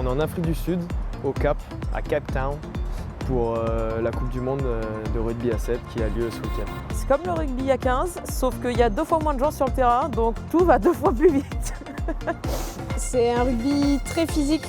est en Afrique du Sud, au Cap, à Cape Town, pour la Coupe du Monde de rugby à 7 qui a lieu ce week-end. C'est comme le rugby à 15, sauf qu'il y a 2 fois moins de joueurs sur le terrain, donc tout va 2 fois plus vite. C'est un rugby très physique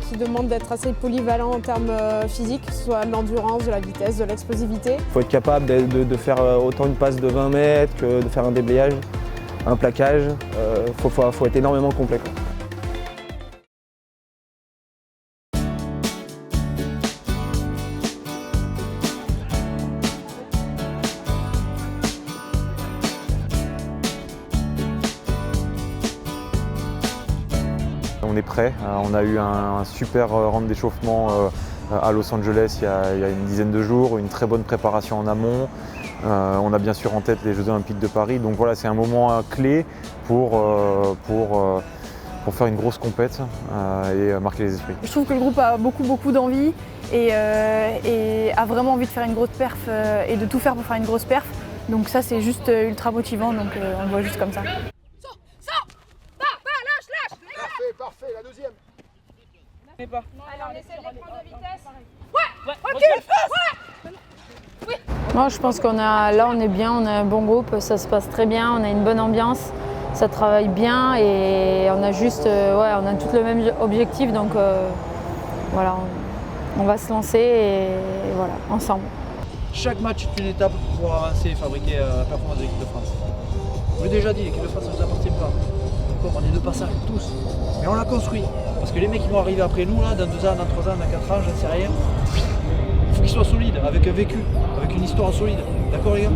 qui demande d'être assez polyvalent en termes physiques, que ce soit de l'endurance, de la vitesse, de l'explosivité. Il faut être capable de faire autant une passe de 20 mètres que de faire un déblayage, un plaquage. Faut être énormément complet, quoi. On est prêt, on a eu un super round d'échauffement à Los Angeles il y a une dizaine de jours, une très bonne préparation en amont. On a bien sûr en tête les Jeux Olympiques de Paris, donc voilà, c'est un moment clé pour faire une grosse compète et marquer les esprits. Je trouve que le groupe a beaucoup d'envie et a vraiment envie de faire une grosse perf et de tout faire pour faire une grosse perf. Donc ça c'est juste ultra motivant, donc on le voit juste comme ça. Parfait, la deuxième. Alors on essaie de les prendre de vitesse. Moi je pense on est bien, on a un bon groupe, ça se passe très bien, on a une bonne ambiance, ça travaille bien et on a juste, on a tous le même objectif, donc voilà, on va se lancer et voilà, ensemble. Chaque match est une étape pour pouvoir avancer et fabriquer la performance de l'équipe de France. Je l'ai déjà dit, l'équipe de France ne nous appartient pas. On est de passage, tous. Mais on l'a construit. Parce que les mecs qui vont arriver après nous, là, dans 2 ans, dans 3 ans, dans 4 ans, j'en sais rien, il faut qu'ils soient solides, avec un vécu, avec une histoire solide. D'accord les gars?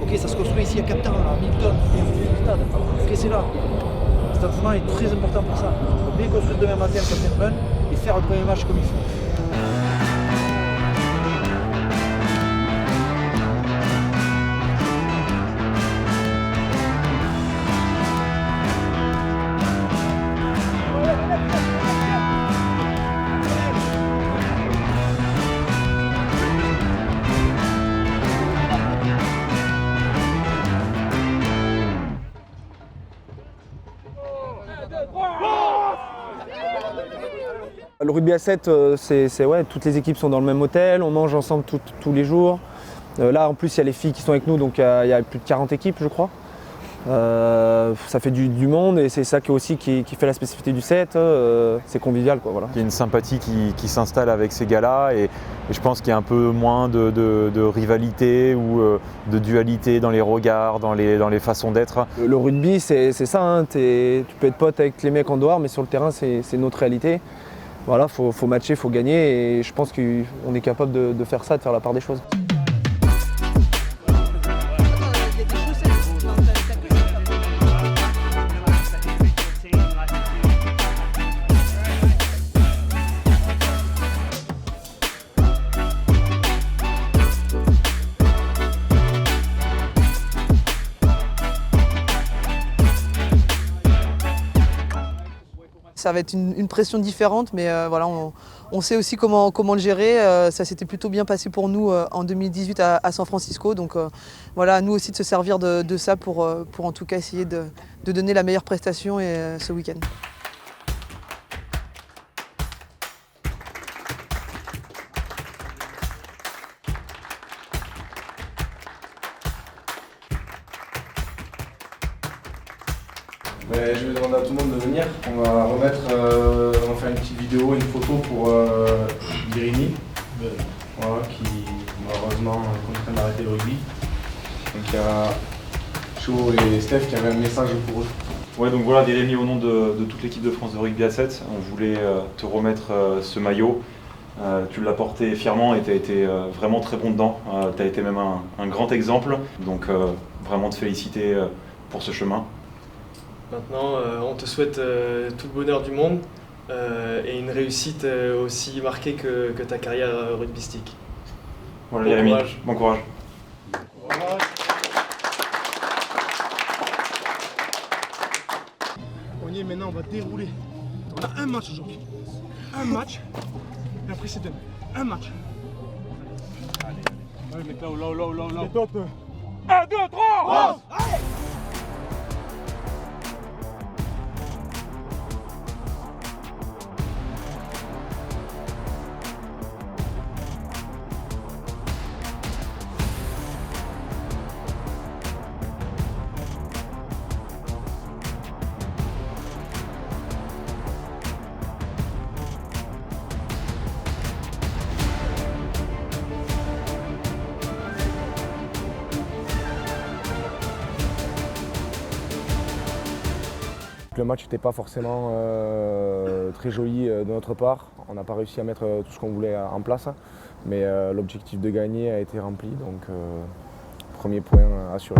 Ok, ça se construit ici à Cape Town, à Milton, le stade. Ok, c'est là. Cet entraînement est très important pour ça. Il faut bien construire demain matin comme un run et faire le premier match comme il faut. Le rugby à 7, toutes les équipes sont dans le même hôtel, on mange ensemble tous les jours. Là en plus il y a les filles qui sont avec nous, donc il y a plus de 40 équipes je crois. Ça fait du monde et c'est ça qui fait la spécificité du 7, c'est convivial, quoi, voilà. Il y a une sympathie qui s'installe avec ces gars-là et je pense qu'il y a un peu moins de rivalité ou de dualité dans les regards, dans les façons d'être. Le rugby c'est ça, hein, tu peux être pote avec les mecs en dehors mais sur le terrain c'est notre réalité. Voilà, faut matcher, faut gagner et je pense qu'on est capable de faire ça, de faire la part des choses. Ça va être une pression différente, mais voilà, on sait aussi comment le gérer. Ça s'était plutôt bien passé pour nous en 2018 à San Francisco. Donc voilà, à nous aussi de se servir de ça pour en tout cas essayer de donner la meilleure prestation ce week-end. Je vais demander à tout le monde de venir. On va faire une petite vidéo, une photo pour Birini, voilà, qui malheureusement contraint d'arrêter le rugby. Donc il y a Cho et Steph qui avaient un message pour eux. Ouais, donc voilà, Jérémy, au nom de toute l'équipe de France de rugby à 7, on voulait te remettre ce maillot. Tu l'as porté fièrement et tu as été vraiment très bon dedans. Tu as été même un grand exemple, donc vraiment te féliciter pour ce chemin. Maintenant, on te souhaite tout le bonheur du monde et une réussite aussi marquée que ta carrière rugbystique. Voilà, Jérémy, bon courage. On y est maintenant, on va dérouler. On a un match aujourd'hui. Un match. Et après c'est demain. Un match. Allez, mec là. C'est top. 1, 2, 3, allez. le match n'était pas forcément très joli de notre part. On n'a pas réussi à mettre tout ce qu'on voulait en place. Mais l'objectif de gagner a été rempli, donc premier point assuré.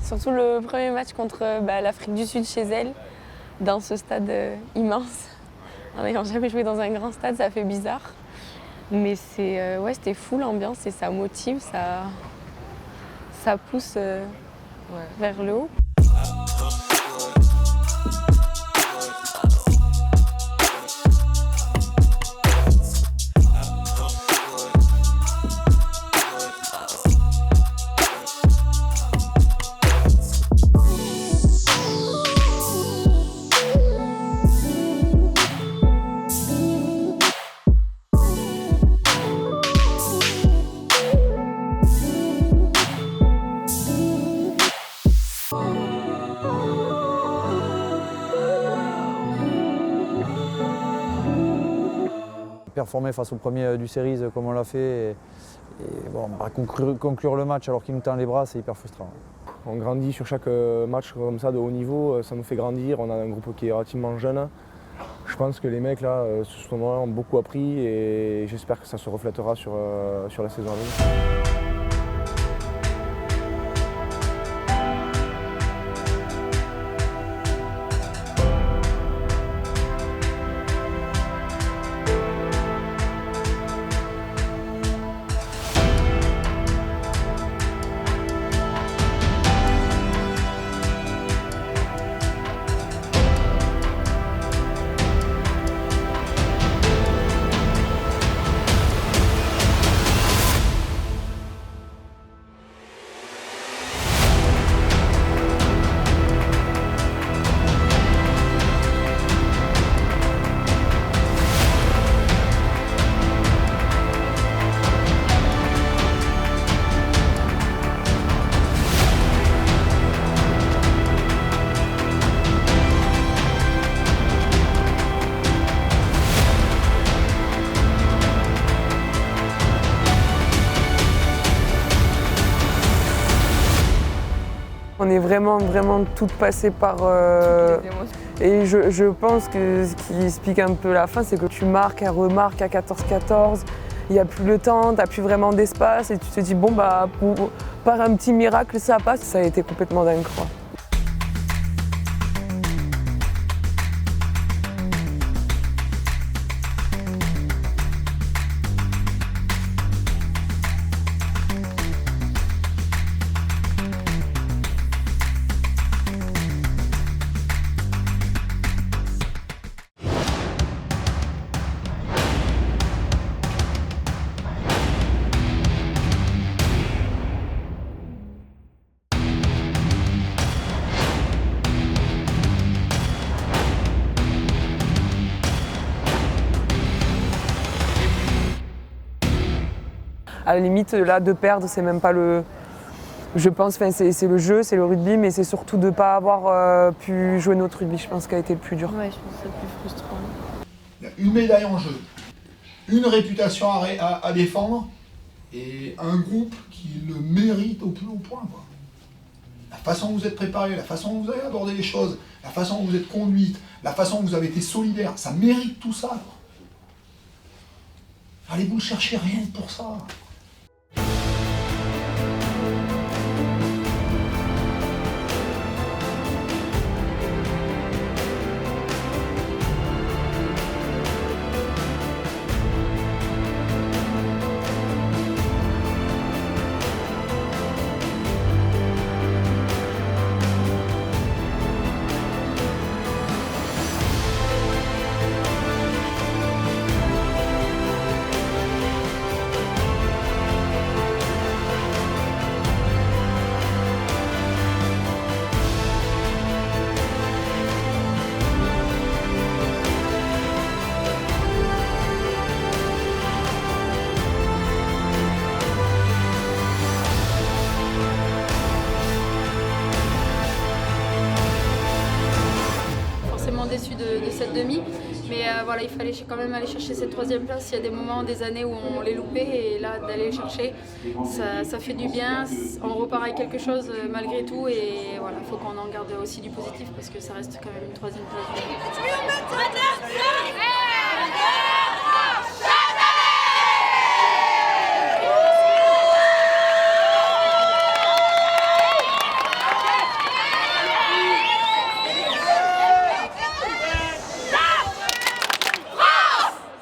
Surtout le premier match contre l'Afrique du Sud chez elle, dans ce stade immense. En n'ayant jamais joué dans un grand stade, ça fait bizarre. Mais c'était fou l'ambiance et ça motive, ça pousse vers le haut. Performer face au premier du Series comme on l'a fait et bon, conclure le match alors qu'il nous tend les bras, c'est hyper frustrant. On grandit sur chaque match comme ça de haut niveau, ça nous fait grandir, on a un groupe qui est relativement jeune. Je pense que les mecs là, sur ce tournoi, ont beaucoup appris et j'espère que ça se reflètera sur la saison à venir. On est vraiment toutes passées par... Et je pense que ce qui explique un peu la fin, c'est que tu marques, elle remarque à 14-14, il n'y a plus le temps, tu n'as plus vraiment d'espace et tu te dis, bon, par un petit miracle, ça passe. Ça a été complètement dingue, quoi. À la limite, là, de perdre, c'est même pas le... Je pense, c'est le jeu, c'est le rugby, mais c'est surtout de ne pas avoir pu jouer notre rugby, je pense, qui a été le plus dur. Ouais, je pense que c'est le plus frustrant. Il y a une médaille en jeu, une réputation à défendre et un groupe qui le mérite au plus haut point, quoi. La façon dont vous êtes préparé, la façon dont vous avez abordé les choses, la façon dont vous êtes conduite, la façon dont vous avez été solidaire, ça mérite tout ça, quoi. Allez-vous le chercher rien que pour ça. cette demi. Mais voilà, il fallait quand même aller chercher cette 3e place. Il y a des moments, des années où on les loupait et là d'aller le chercher, ça fait du bien. On repart avec quelque chose malgré tout et voilà, il faut qu'on en garde aussi du positif parce que ça reste quand même une 3e place.